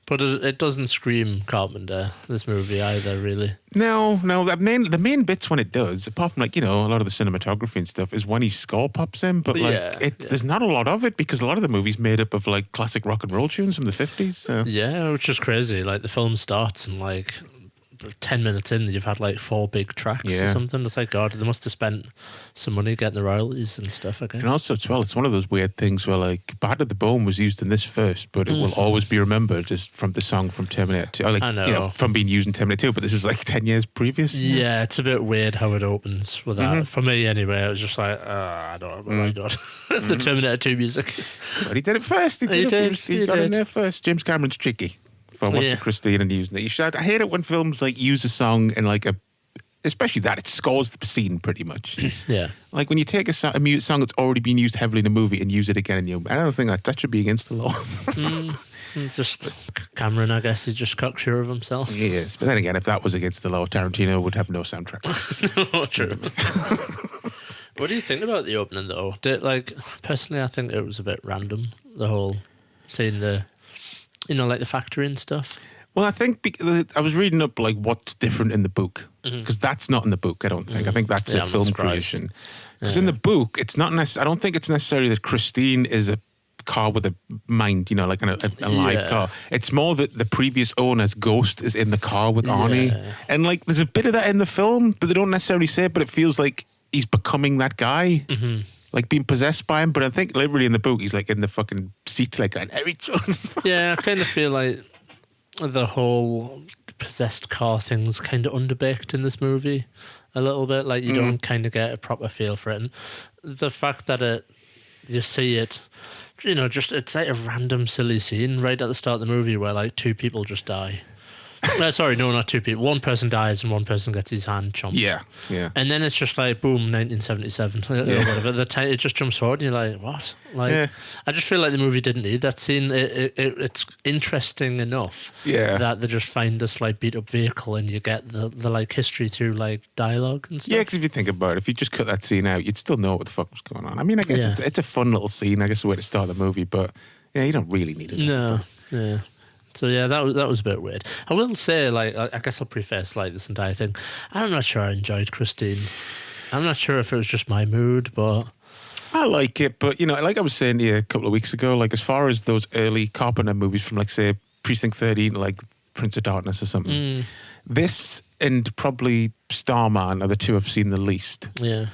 but it doesn't scream Carpenter, this movie, either, really. No, the main bits when it does, apart from, like, you know, a lot of the cinematography and stuff, is when his score pops in, but, like, there's not a lot of it, because a lot of the movie's made up of, like, classic rock and roll tunes from the 50s, so. Yeah, which is crazy. Like, the film starts and, like, 10 minutes in, you've had like 4 big tracks or something. It's like, God, they must have spent some money getting the royalties and stuff, I guess. And also, as well, it's one of those weird things where, like, Bad at the Bone was used in this first, but it will always be remembered as from the song from Terminator 2. Or, like, I know. You know, from being used in Terminator 2, but this was like 10 years previous. Yeah, it's a bit weird how it opens with that. For me, anyway, it was just like, I don't know, oh my God. The Terminator 2 music. But he did it first. He got in there first. James Cameron's tricky. For watching Christine and using it. I hate it when films like use a song in like especially that, it scores the scene pretty much. Yeah. Like when you take a song that's already been used heavily in a movie and use it again in your, I don't think that should be against the law. Just Cameron, I guess, he's just cocksure of himself. He is. But then again, if that was against the law, Tarantino would have no soundtrack. No, true. What do you think about the opening though? Personally, I think it was a bit random, the whole seeing the, you know, like the factory and stuff. Well, I think I was reading up like what's different in the book, because that's not in the book. I don't think. I think that's a film creation. Because in the book, it's not. I don't think it's necessarily that Christine is a car with a mind. You know, like a live car. It's more that the previous owner's ghost is in the car with Arnie, and like there's a bit of that in the film, but they don't necessarily say it. But it feels like he's becoming that guy. Like being possessed by him, but I think literally in the book he's like in the fucking seat like an Eric Jones. Yeah, I kind of feel like the whole possessed car thing's kind of underbaked in this movie a little bit. Like you don't kind of get a proper feel for it, and the fact that you see it, you know, just it's like a random silly scene right at the start of the movie where like 2 people just die. Sorry, no, not 2 people. 1 person dies and 1 person gets his hand chomped. Yeah. And then it's just like, boom, 1977. Or whatever. It just jumps forward and you're like, what? Like, I just feel like the movie didn't need that scene. It's interesting enough that they just find this like beat up vehicle and you get the like history through like dialogue and stuff. Yeah, because if you think about it, if you just cut that scene out, you'd still know what the fuck was going on. I mean, I guess it's a fun little scene. I guess the way to start the movie, but yeah, you don't really need it. No, yeah. So yeah, that was a bit weird. I will say, like, I guess I'll preface like this entire thing. I'm not sure I enjoyed Christine. I'm not sure if it was just my mood, but I like it. But you know, like I was saying to you a couple of weeks ago, like as far as those early Carpenter movies from like say Precinct 13, like Prince of Darkness or something, this and probably Starman are the 2 I've seen the least. Yeah.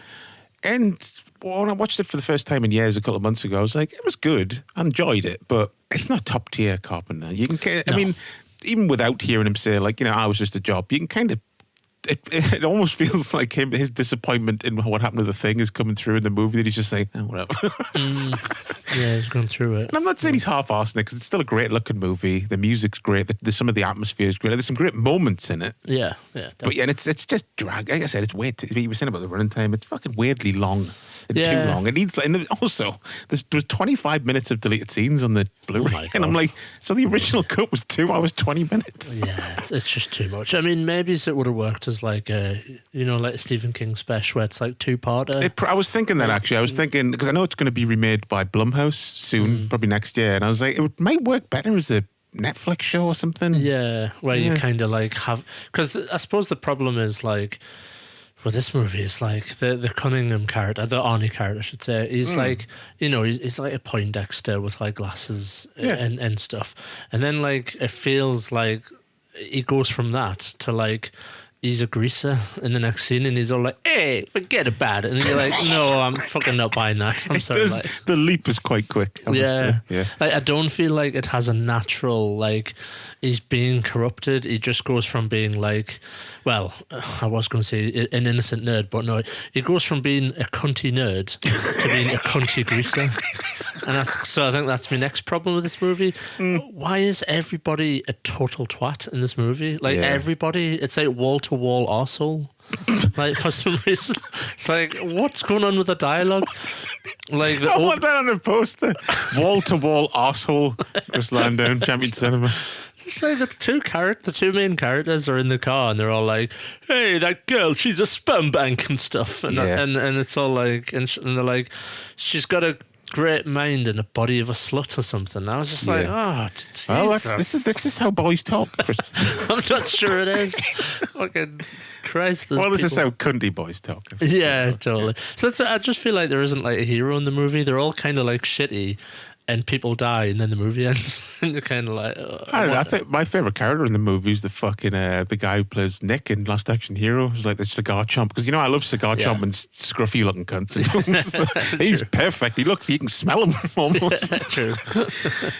And when I watched it for the first time in years a couple of months ago, I was like, it was good. I enjoyed it, but it's not top tier Carpenter. You can, I mean, even without hearing him say, like, you know, I was just a job, you can kind of, it almost feels like his disappointment in what happened to The Thing is coming through in the movie, that he's just saying, oh, whatever. Yeah, he's gone through it. And I'm not saying he's half-arsing it, because it's still a great looking movie. The music's great. Some of the atmosphere is great. There's some great moments in it. Yeah. But yeah, and it's just drag. Like I said, it's weird. You were saying about the running time. It's fucking weirdly long. Too long. It needs, and also there's 25 minutes of deleted scenes on the Blu-ray, and I'm like, so the original cut was 2 hours 20 minutes. Yeah, it's just too much. I mean, maybe it would have worked as like a, you know, like a Stephen King special where it's like 2-parter. I was thinking that actually. I was thinking because I know it's going to be remade by Blumhouse soon, probably next year, and I was like, it might work better as a Netflix show or something. Yeah, where you kind of like have, because I suppose the problem is like, well, this movie is like the Cunningham character, the Arnie character, I should say. He's like, you know, he's like a Poindexter with like glasses and stuff. And then like it feels like he goes from that to like he's a greaser in the next scene, and he's all like, "Hey, forget about it." And you're like, "No, I'm fucking not buying that." I'm sorry. Like, the leap is quite quick. Yeah. Like, I don't feel like it has a natural like he's being corrupted. He just goes from being like, well, I was going to say an innocent nerd, but no, he goes from being a cunty nerd to being a cunty greaser. And so I think that's my next problem with this movie. Why is everybody a total twat in this movie? Like everybody, it's like wall-to-wall arsehole. Like for some reason, it's like, what's going on with the dialogue? Like I want that on the poster. Wall-to-wall arsehole. Chris Landon, Champion Cinema. It's like the two main characters are in the car and they're all like, "Hey, that girl, she's a sperm bank and stuff," and it's all like, and they're like, "She's got a great mind and a body of a slut or something. I was just like, oh, Well, Jesus. this is how boys talk, Chris. I'm not sure it is. Fucking Christ. Well, this is people- how cunty boys talk. Yeah, totally. So I just feel like there isn't like a hero in the movie. They're all kind of like shitty, and people die, and then the movie ends, and you're kind of like, I don't know. I think my favorite character in the movie is the fucking the guy who plays Nick in Last Action Hero. He's like the cigar chomp, because I love cigar Yeah. chomp and scruffy looking cunts. in films. He's perfect. You can smell him almost. True.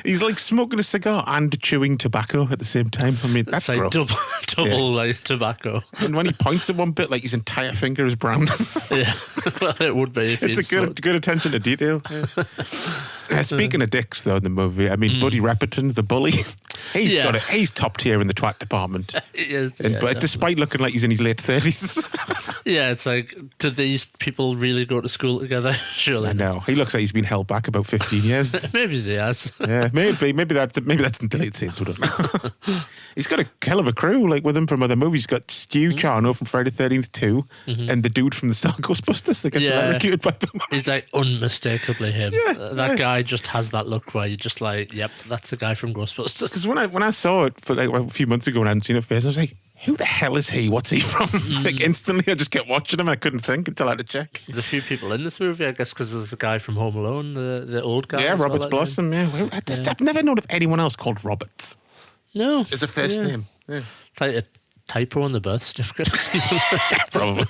He's like smoking a cigar and chewing tobacco at the same time. I mean, that's It's like gross. double like tobacco. And when he points at one bit, like his entire finger is brown. Yeah, well, it would be if It's he's a good attention to detail. Speaking of dicks, though, in the movie, I mean, Buddy Repperton, the bully, Yeah. he's top tier in the twat department. Yes, And, yeah, but despite looking like he's in his late 30s, yeah, it's like, do these people really go to school together? Surely I not. know he looks like he's been held back about 15 years. Maybe he has. Yeah, maybe that's in delayed scenes. We don't know. He's got a hell of a crew, like with him from other movies. He's got Stu Charno from Friday the 13th 2, and the dude from the Star Ghostbusters that gets Yeah. electrocuted by them. He's like unmistakably him. Yeah, That yeah. guy just has that look where you're just like, yep, that's the guy from Ghostbusters. Because when I saw it for like a few months ago and I hadn't seen it first, I was like, who the hell is he? What's he from? Like instantly, I just kept watching him. And I couldn't think until I had to check. There's a few people in this movie, I guess, because there's the guy from Home Alone, the old guy. Yeah, as well, Roberts that name. Blossom. Yeah, I've never known of anyone else called Roberts. No. It's a first Yeah. name. Yeah. It's like a typo on the birth certificate or something. Probably.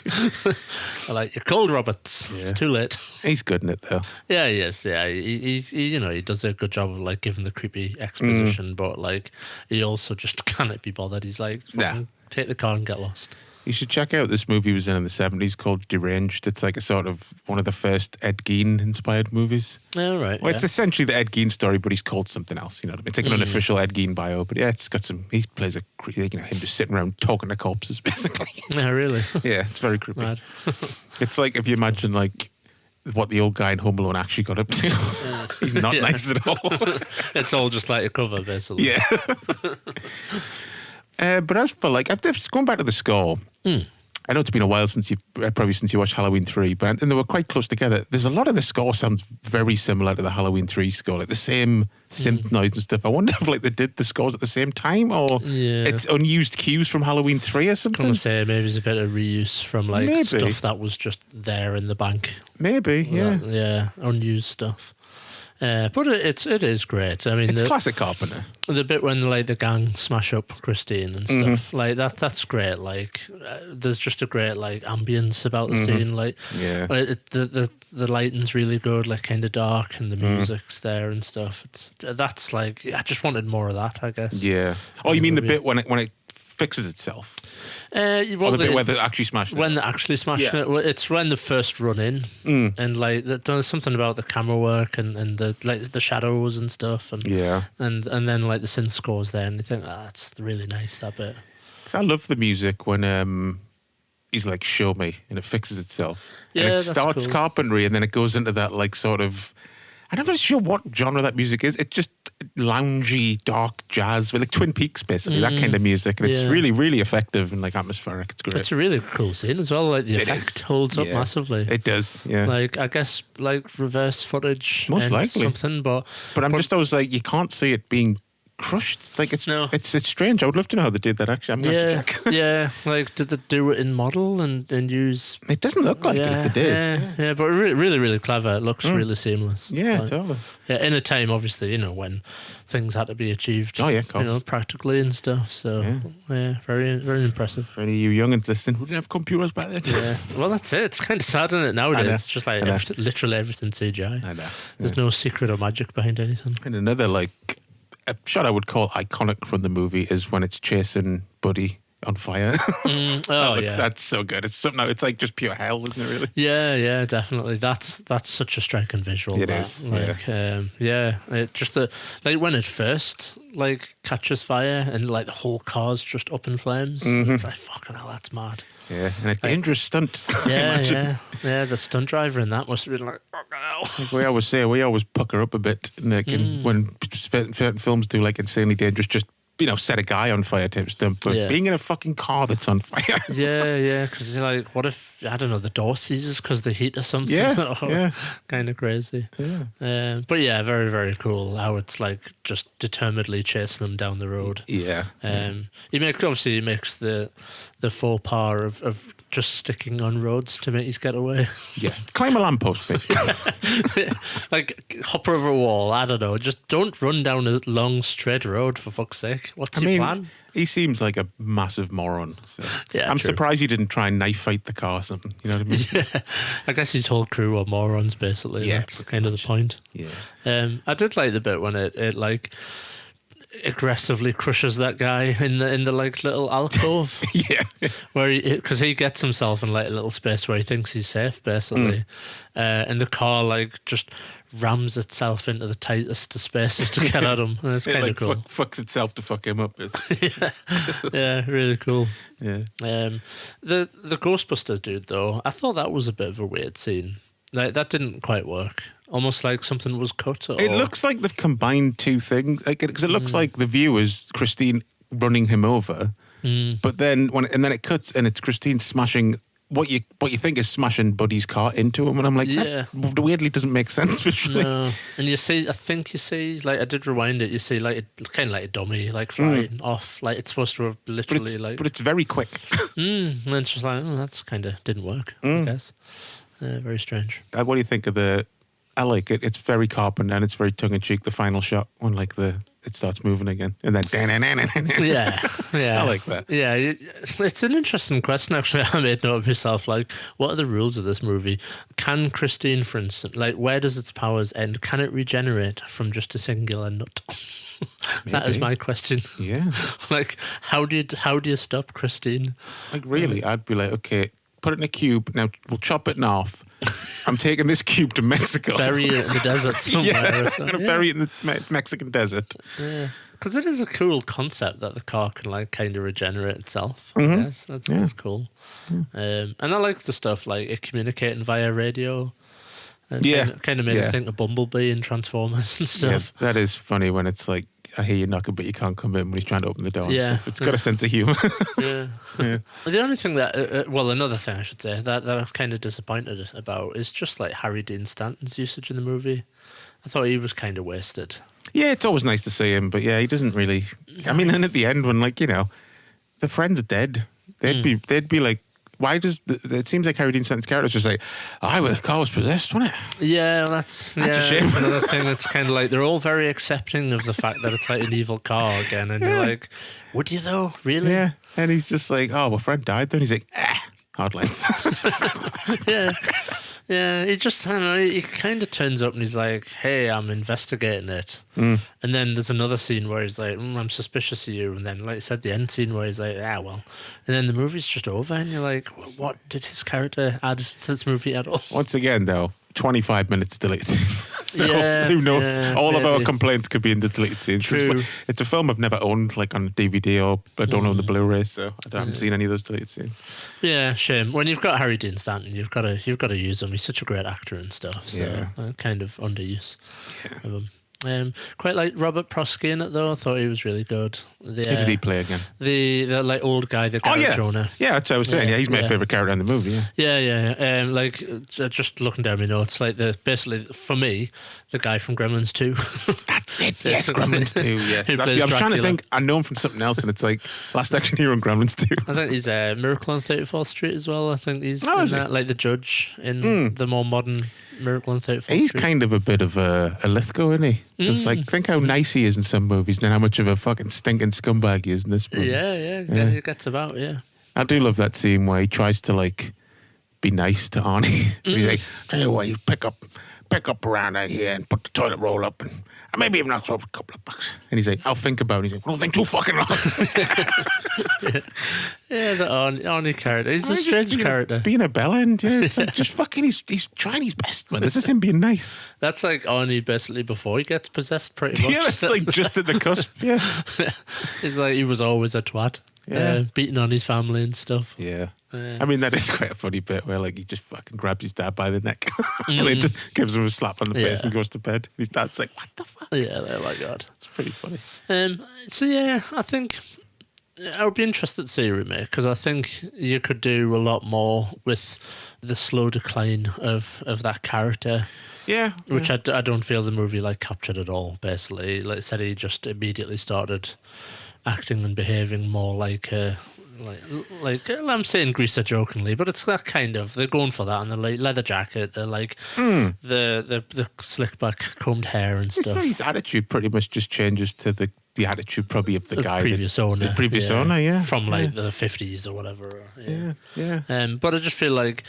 I like, you're called Roberts. It's too late. He's good in it though. Yeah, he is. Yeah, he he does a good job of like giving the creepy exposition, but like he also just cannot be bothered. He's like, fucking take the car and get lost. You should check out this movie he was in the 70s called Deranged. It's like a sort of one of the first Ed Gein inspired movies. Oh, right. Well, it's essentially the Ed Gein story, but he's called something else. You know what I mean? It's like an unofficial Ed Gein bio, but yeah, it's got some. He plays him just sitting around talking to corpses, basically. Yeah, really. Yeah, it's very creepy. Mad. It's like if you imagine like what the old guy in Home Alone actually got up to. He's not Yeah. nice at all. It's all just like a cover, basically. Yeah. But as for like, just going back to the score, I know it's been a while since probably since you watched Halloween 3, but and they were quite close together. There's a lot of the score sounds very similar to the Halloween 3 score, like the same synth noise and stuff. I wonder if like they did the scores at the same time or Yeah. it's unused cues from Halloween 3 or I'm something. gonna say maybe it's a bit of reuse from like Maybe. stuff that was just there in the bank. Maybe, yeah. Yeah, unused stuff. But it is great. I mean, It's classic Carpenter. the bit when like the gang smash up Christine and stuff like that's great. Like there's just a great like ambience about the scene. Like Yeah. the lighting's really good, like kind of dark, and the music's there and stuff. That's like I just wanted more of that, I guess. Yeah. Oh, you mean the movie. bit when it fixes itself? Well, Or the bit where they actually smash it? when they're actually smashing Yeah. it, well, it's when the first run in, and like there's something about the camera work and the like the shadows and stuff, and Yeah. and then like the synth scores there, and you think that's really nice, that bit. 'Cause I love the music when he's like, show me, and it fixes itself. Yeah, and it that's starts cool. carpentry, and then it goes into that like sort of, I'm not really sure what genre that music is. It's just loungy, dark jazz, with like Twin Peaks, basically, that kind of music. And it's Yeah. really, really effective and like atmospheric. It's great. It's a really cool scene as well. Like the It effect is. holds up Yeah. massively. It does, yeah. Like I guess like reverse footage, Most and likely. something, but but I'm just always like, you can't see it being crushed. Like it's No. it's strange. I would love to know how they did that. Actually, I'm going yeah, to check. yeah. Like did they do it in model and use? It doesn't look like it if they did. Yeah, but really, really clever. It looks really seamless. Yeah, Like, totally. yeah, in a time, obviously, when things had to be achieved. Oh, yeah, of course. practically and stuff. So, yeah, very, very impressive. For any of you youngins listening, we didn't have computers back then. Yeah, well, that's it. It's kind of sad, isn't it, nowadays? I know. It's just like I know. literally everything CGI. I know. There's no secret or magic behind anything. And another like a shot I would call iconic from the movie is when it's chasing Buddy on fire. Oh, yeah. That's so good. It's something. It's like just pure hell, isn't it? Really? Yeah, definitely. That's such a striking visual. It that. is, Like, it just like when it first like catches fire and like the whole car's just up in flames. It's like fucking hell, that's mad. Yeah, and a dangerous stunt. Yeah, Imagine. yeah. The stunt driver in that must have been like, fucking hell. Like we always say, we always pucker up a bit, like when certain films do like insanely dangerous, just set a guy on fire type stuff, but Yeah. being in a fucking car that's on fire. Yeah, because like, what if, I don't know, the door seizes because the heat or something? Yeah, yeah. Kind of crazy. Yeah. But yeah, very, very cool how it's like just determinedly chasing them down the road. Yeah. He makes the faux pas of just sticking on roads to make his getaway. Yeah. Climb a lamppost, mate. Like, hop over a wall, I don't know. Just don't run down a long, straight road, for fuck's sake. What's your plan? He seems like a massive moron. So Yeah, I'm true. surprised he didn't try and knife fight the car or something. You know what I mean? Yeah, I guess his whole crew are morons, basically. Yeah, That's kind of the point. Yeah. I did like the bit when it like aggressively crushes that guy in the like little alcove. Yeah. Where because he gets himself in like a little space where he thinks he's safe, basically, and the car like just rams itself into the tightest of spaces to get at him, and it's It kind of like cool. fucks itself to fuck him up. Yeah, really cool. Yeah. The Ghostbusters dude though, I thought that was a bit of a weird scene. Like that didn't quite work. Almost like something was cut. Or... It looks like they've combined two things, because it looks like the viewers, Christine running him over, but then then it cuts and it's Christine smashing what you think is smashing Buddy's car into him, and I'm like, Yeah. that weirdly doesn't make sense visually. No, and I think you see, like I did rewind it. You see, like kind of like a dummy, like flying off. Like it's supposed to have literally But it's very quick. and it's just like, oh, that's kind of didn't work. I guess. Very strange. What do you think of I like it. It's very Carpenter and it's very tongue in cheek. The final shot when it starts moving again, and then Yeah. I like that. Yeah, it's an interesting question. Actually, I made note of myself. Like, what are the rules of this movie? Can Christine, for instance, like, where does its powers end? Can it regenerate from just a singular nut? That is Maybe. my question. Yeah, Like, how do you stop Christine? like really, I'd be like, okay, put it in a cube. Now we'll chop it in half. I'm taking this cube to Mexico. Bury it in the desert somewhere. Yeah, or I'm something. gonna bury it in the Mexican desert. Yeah, because it is a cool concept that the car can like kind of regenerate itself. I guess that's cool. And I like the stuff like it communicating via radio. Kind of made us think of Bumblebee and Transformers and Yeah, stuff. that is funny when it's like, I hear you knocking, but you can't come in when he's trying to open the door. And Yeah. stuff. It's got a sense of humour. Yeah. The only thing that, another thing I should say that I was kind of disappointed about is just like Harry Dean Stanton's usage in the movie. I thought he was kind of wasted. Yeah, it's always nice to see him, but yeah, he doesn't really. I mean, then at the end, when the friends are dead, they'd be like, why does it seems like Harry Dean Stanton's character is just like, the car was possessed, wasn't it? Yeah, that's a shame. that's another thing. That's kind of like they're all very accepting of the fact that it's like an evil car again, and you're like, would you though? Really? Yeah, and he's just like, oh, my friend died. Then he's like, hard lines. Yeah. Yeah, he just, I don't know, he kind of turns up and he's like, hey, I'm investigating it. And then there's another scene where he's like, I'm suspicious of you. And then, like I said, the end scene where he's like, well. And then the movie's just over and you're like, what did his character add to this movie at all? Once again, though, 25 minutes deleted scenes. So Yeah, who knows? yeah, All of our maybe. complaints could be in the deleted scenes. True. It's a film I've never owned, like on DVD, or I don't own the Blu-ray, so I haven't seen any of those deleted scenes. Yeah, shame. When you've got Harry Dean Stanton, you've got to use him. He's such a great actor and stuff. So Yeah. kind of underuse of him. Quite like Robert Prosky in it though. I thought he was really good. Who did he play again? The like old guy, the garage owner. Yeah, that's what I was saying. Yeah, he's my favourite character in the movie, yeah. Yeah. Like just looking down my notes, like basically for me, the guy from Gremlins 2. That's it. Yes, Gremlins 2, yes. Who Actually, plays I was trying to Dracula. think, I know him from something else, and it's like, Last Action Hero and Gremlins 2. I think he's Miracle on 34th Street as well. I think he's Oh, in is he? that, like the judge in the more modern Miracle on 34th He's Street. kind of a bit of a Lithgow, isn't he? Just like, think how nice he is in some movies, then how much of a fucking stinking scumbag he is in this movie. Yeah. He gets about, yeah. I do love that scene where he tries to like be nice to Arnie. He's like, tell you what, you pick up around out here and put the toilet roll up and maybe even also a couple of bucks. And he's like, I'll think about it. He's like, well, don't think too fucking long. Yeah, the Arnie character. He's a strange character. Being a bellend, yeah. It's like just fucking, he's trying his best, man. This is him being nice. That's like Arnie basically before he gets possessed, pretty much. Yeah, that's like just at the cusp, yeah. It's like he was always a twat. Yeah. Beating on his family and stuff. Yeah. I mean, that is quite a funny bit where, like, he just fucking grabs his dad by the neck and then just gives him a slap on the face and goes to bed. His dad's like, what the fuck? Yeah, oh my God. It's pretty funny. So, yeah, I think I would be interested to see a remake because I think you could do a lot more with the slow decline of that character. Yeah. Which I don't feel the movie, like, captured at all, basically. Like I said, he just immediately started acting and behaving more like I'm saying greaser jokingly, but it's that kind of, they're going for that, and the like leather jacket, they're like the slick back combed hair and stuff. His attitude pretty much just changes to the attitude probably of the guy, previous owner, the previous owner, yeah, from like the 50s or whatever. Yeah. But I just feel like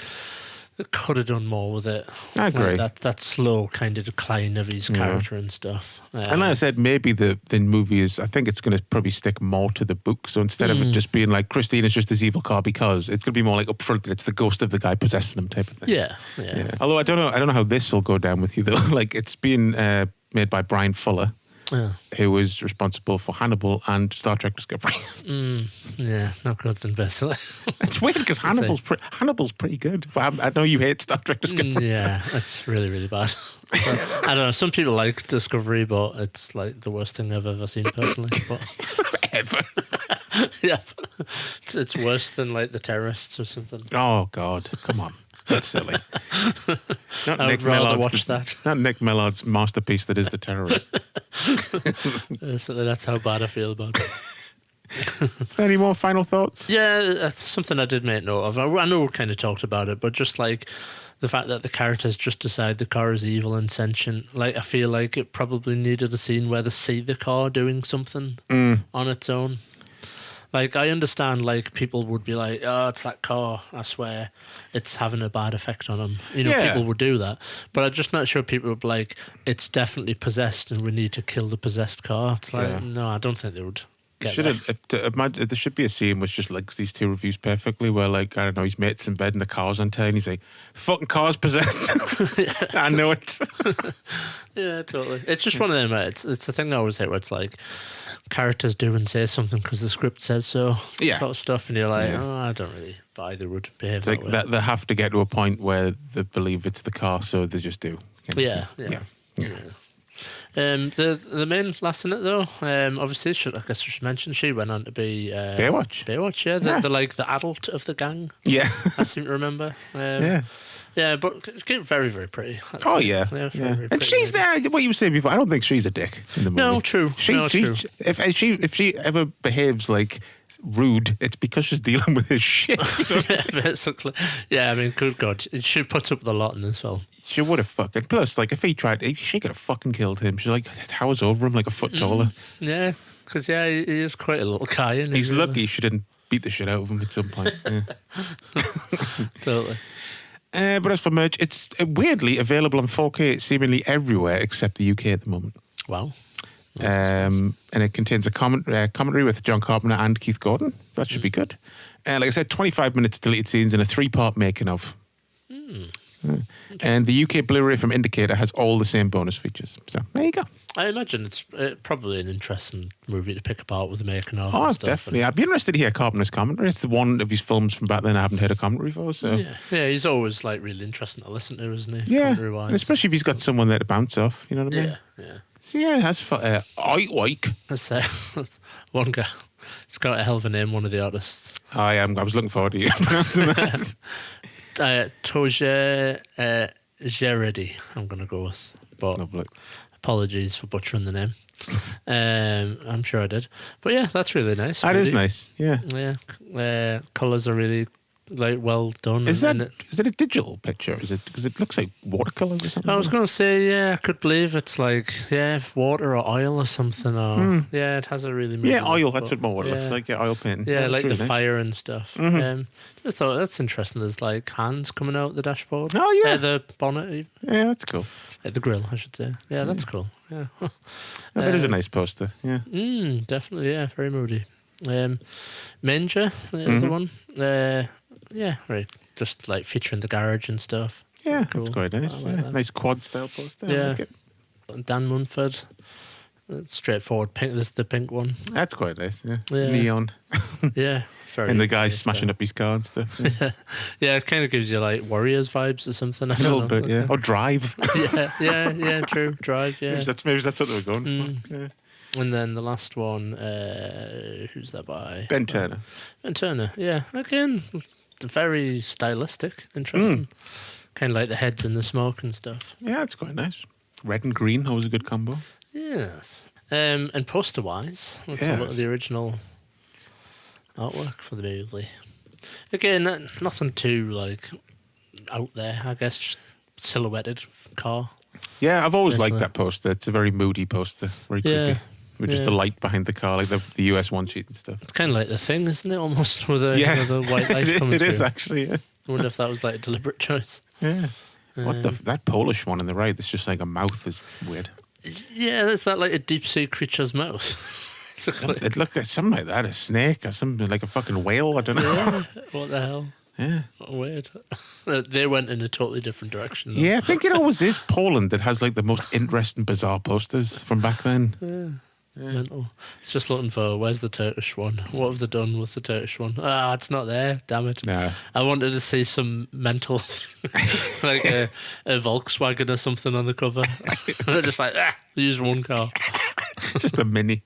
they could have done more with it. I agree. Like that slow kind of decline of his character and stuff. And like I said, maybe the movie is, I think it's going to probably stick more to the book. So instead of it just being like, Christine is just this evil car because, it's going to be more like upfront that it's the ghost of the guy possessing him type of thing. Yeah. Although I don't know how this will go down with you though. Like, it's been made by Brian Fuller. Yeah. Who was responsible for Hannibal and Star Trek Discovery. Yeah, not good then, basically. It's weird because Hannibal's pretty good. But I know you hate Star Trek Discovery. Yeah, it's really, really bad. I don't know, some people like Discovery, but it's like the worst thing I've ever seen personally. But Ever. yeah, it's worse than like The Terrorists or something. Oh, God. Come on. That's silly. Not I would rather watch that. Not Nick Millard's masterpiece that is The Terrorists. So that's how bad I feel about it. So any more final thoughts? Yeah, that's something I did make note of. I know we kind of talked about it, but just like the fact that the characters just decide the car is evil and sentient, like I feel like it probably needed a scene where they see the car doing something on its own. Like, I understand, like, people would be like, oh, it's that car, I swear, it's having a bad effect on them. You know, Yeah. people would do that. But I'm just not sure people would be like, it's definitely possessed and we need to kill the possessed car. It's like, no, I don't think they would get that. There should be a scene which just links these two reviews perfectly where, like, I don't know, his mate's in bed and the car's on telly and he's like, fucking car's possessed. I know it. Yeah, totally. It's just one of them, right? It's the thing I always hate where it's like, characters do and say something because the script says so, sort of stuff, and you're like, oh, I don't really buy they would behave It's that like way. they have to get to a point where they believe it's the car, so they just do. Yeah. The main lass in it though, obviously, I guess I should mention, she went on to be Baywatch, yeah. They're like the adult of the gang. Yeah. I seem to remember. Yeah, but it's very, very pretty. Oh, yeah. Very, very And pretty she's lady. there, what you were saying before, I don't think she's a dick in the movie. No, true. True. If she ever behaves like rude, it's because she's dealing with his shit. You know? Yeah, basically. Yeah, I mean, good God. She puts up with a lot in this film. She would have fucking. Plus, like, if he tried, she could have fucking killed him. She's like towers over him like a foot taller. Yeah, because, yeah, he is quite a little guy, isn't he? He's lucky she didn't beat the shit out of him at some point. Yeah. Totally. But as for merch, it's weirdly available on 4K seemingly everywhere except the UK at the moment. Wow. And it contains a commentary with John Carpenter and Keith Gordon. So that should be good. Like I said, 25 minutes deleted scenes and a 3-part making of. And the UK Blu-ray from Indicator has all the same bonus features. So there you go. I imagine it's probably an interesting movie to pick apart with the making of. Oh, and stuff. definitely. I'd be interested to hear Carpenter's commentary. It's the one of his films from back then I haven't heard a commentary for. So. Yeah, he's always like really interesting to listen to, isn't he? Yeah, Commentary-wise. and especially if he's got someone there to bounce off. You know what I mean? Yeah. So yeah, that's for Ike. That's one guy. It's got a hell of a name, one of the artists. I was looking forward to you pronouncing that. Toja Gerardi, I'm going to go with. But Lovely. apologies for butchering the name. I'm sure I did. But yeah, that's really nice. That really. is nice, yeah. Yeah, colours are really like well done. Is it a digital picture? Is it because it looks like watercolors or something? I was going to say, yeah, I could believe it's like, water or oil or something. Or yeah, it has a really yeah, look, oil. That's what more what it yeah. looks like. Yeah, oil painting. Yeah, Oh, like that's the really nice. fire and stuff. Just thought that's interesting. There's like hands coming out the dashboard. Oh, yeah. The bonnet, even. Yeah, that's cool. The grill, I should say. Yeah, that's cool. Yeah, That is a nice poster. Yeah. definitely. Yeah, very moody. Manger, the other one. Yeah, right. Just like featuring the garage and stuff. Yeah, Cool. that's quite nice. I like Yeah. that. Nice quad style poster. I Yeah. like it. Dan Munford. Straightforward pink. This is the pink one. That's quite nice. Yeah. Yeah. Neon. Yeah, very. And the guy's very smashing up his car and stuff. Yeah. Yeah, it kind of gives you like Warriors vibes or something. I A don't little know. bit, yeah. Or Drive. yeah, true. Drive, yeah. Maybe that's what they were going for. Yeah. And then the last one, who's that by? Ben Turner. Ben Turner, yeah. Again, very stylistic, interesting. Kind of like the heads in the smoke and stuff. Yeah, it's quite nice. Red and green, always a good combo. Yes. And poster-wise, let's have a look at the original artwork for the movie. Again, nothing too, like, out there, I guess, just silhouetted car. Yeah, I've always liked Basically. that poster. It's a very moody poster, very Yeah. creepy. With just the light behind the car, like the US one sheet and stuff. It's kind of like The Thing, isn't it, almost, with a, Yeah, with a white light coming it through. is actually. Yeah. I wonder if that was, like, a deliberate choice. Yeah. That Polish one on the right? That's just like a mouth is weird. Yeah, is that like a deep sea creature's mouth? It looked like something like that, a snake or something like a fucking whale. I don't know. What the hell? Yeah. Weird. They went in a totally different direction. Though. Yeah, I think it always is Poland that has like the most interesting, bizarre posters from back then. Mental. It's just looking for where's the Turkish one? What have they done with the Turkish one? Ah, it's not there. Damn it. No. I wanted to see some mental thing, like a Volkswagen or something on the cover. And they're just like, use one car. It's just a mini.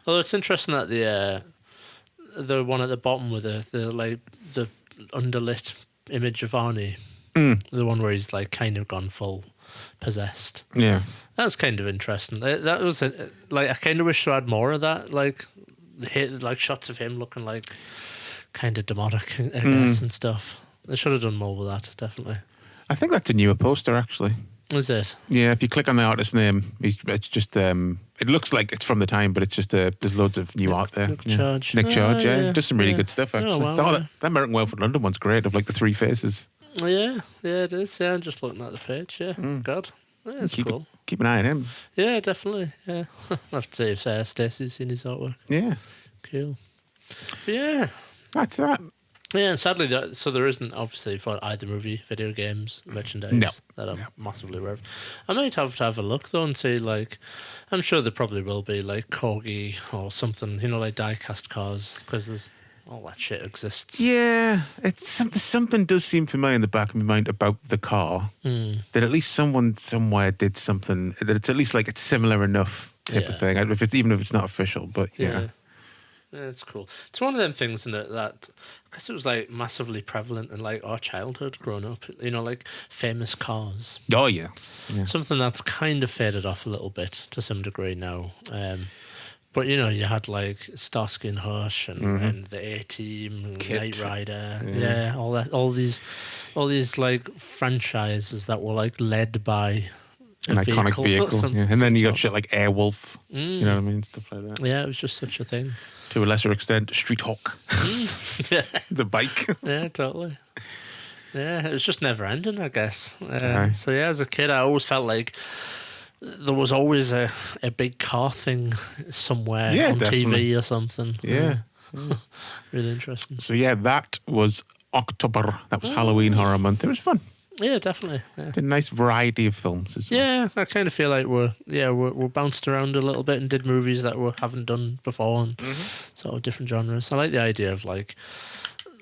Although it's interesting that the one at the bottom with the underlit image of Arnie, the one where he's like kind of gone full possessed. Yeah. That's kind of interesting. That was like I kind of wish we had more of that. Like shots of him looking like kind of demonic, I guess, and stuff. They should have done more with that. Definitely. I think that's a newer poster, actually. Is it? Yeah, if you click on the artist's name, it's just it looks like it's from the time, but it's just there's loads of new art there. Nick Yeah. Charge. Nick Oh, Charge, yeah. yeah. Does some really Yeah. good stuff, Oh, actually. wow, that, yeah. that American Werewolf in London one's great, of like the three faces. Oh, yeah, it is. Yeah, I'm just looking at the page. Yeah, God, yeah, it's cool. Keep an eye on him. Yeah, definitely. Yeah, I'll have to see if Stacey's seen his artwork. Yeah, Cool. But yeah. that's that. Yeah, and sadly, so there isn't obviously for either movie, video games, merchandise No. that I'm massively aware of. I might have to have a look though and see, like, I'm sure there probably will be like Corgi or something, like die-cast cars, because there's all that shit exists. Yeah, it's something does seem familiar in the back of my mind about the car. That at least someone somewhere did something that it's at least like it's similar enough type of thing. Even if it's not official, but yeah. Yeah, it's cool. It's one of them things, isn't it, that I guess it was like massively prevalent in like our childhood growing up. Like famous cars. Oh yeah. Something that's kind of faded off a little bit to some degree now. But you had like Starsky and Hutch and the A-Team, Knight Rider, all these like franchises that were like led by An iconic vehicle. Yeah. And then you got shit like Airwolf. You know what I mean? Stuff like that. Yeah, it was just such a thing. To a lesser extent, Street Hawk. Yeah, The bike. yeah, totally. Yeah, it was just never ending, I guess. Aye. So yeah, as a kid, I always felt like there was always a big car thing somewhere on definitely. TV or something. Yeah. Really interesting. So yeah, that was October. That was Halloween Horror Month. It was fun. Yeah, definitely. Yeah. Did a nice variety of films as well. Yeah, I kind of feel like we're bounced around a little bit and did movies that we haven't done before and sort of different genres. I like the idea of like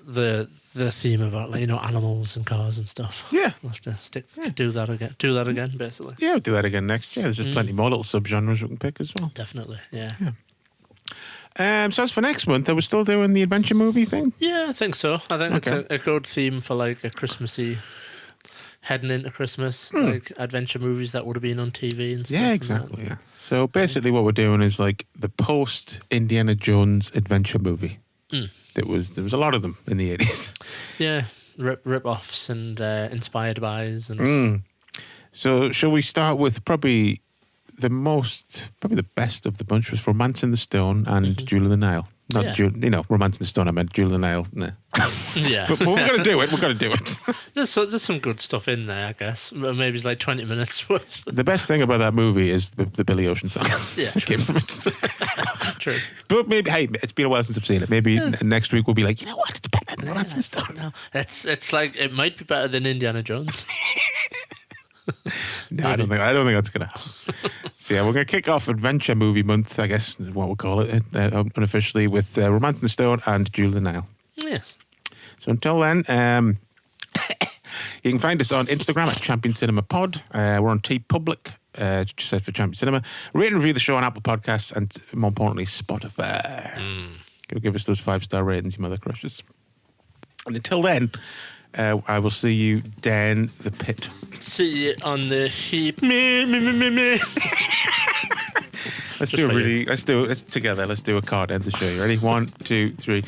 the theme about like animals and cars and stuff. Yeah. We'll have to do that again, basically. Yeah, we'll do that again next year. There's just plenty more little subgenres we can pick as well. Definitely, yeah. So as for next month, are we still doing the adventure movie thing? Yeah, I think so. I think Okay. it's a good theme for like a Christmassy, heading into Christmas, like adventure movies that would have been on TV and stuff. Yeah, and exactly. Yeah. So basically, what we're doing is like the post Indiana Jones adventure movie. There was a lot of them in the 80s. that. Yeah, rip-offs and inspired bys and So shall we start with probably the best of the bunch was Romance in the Stone and Jewel in the Nile. Not Romance in the Stone. I meant Jewel in the Nile. Nah. yeah. But we're gonna do it. We're gonna do it. There's some good stuff in there, I guess. Maybe it's like 20 minutes worth. The best thing about that movie is the Billy Ocean song. Yeah, Came from it. True. But maybe, hey, it's been a while since I've seen it. Maybe next week we'll be like, you know what, it's better than Romance in the Stone. No, it's like it might be better than Indiana Jones. No, I don't think that's gonna happen. So yeah, we're going to kick off Adventure Movie Month, I guess is what we'll call it, unofficially, with Romance in the Stone and Jewel in the Nile. Yes. So until then, you can find us on Instagram at Champion Cinema Pod. We're on TeePublic, just search for Champion Cinema. Rate and review the show on Apple Podcasts and, more importantly, Spotify. Go give us those 5-star ratings, you mother crushers. And until then, I will see you down the pit. See you on the heap. Me. Let's Just do for it together. Let's do a card end the show. You ready? 1, 2, 3.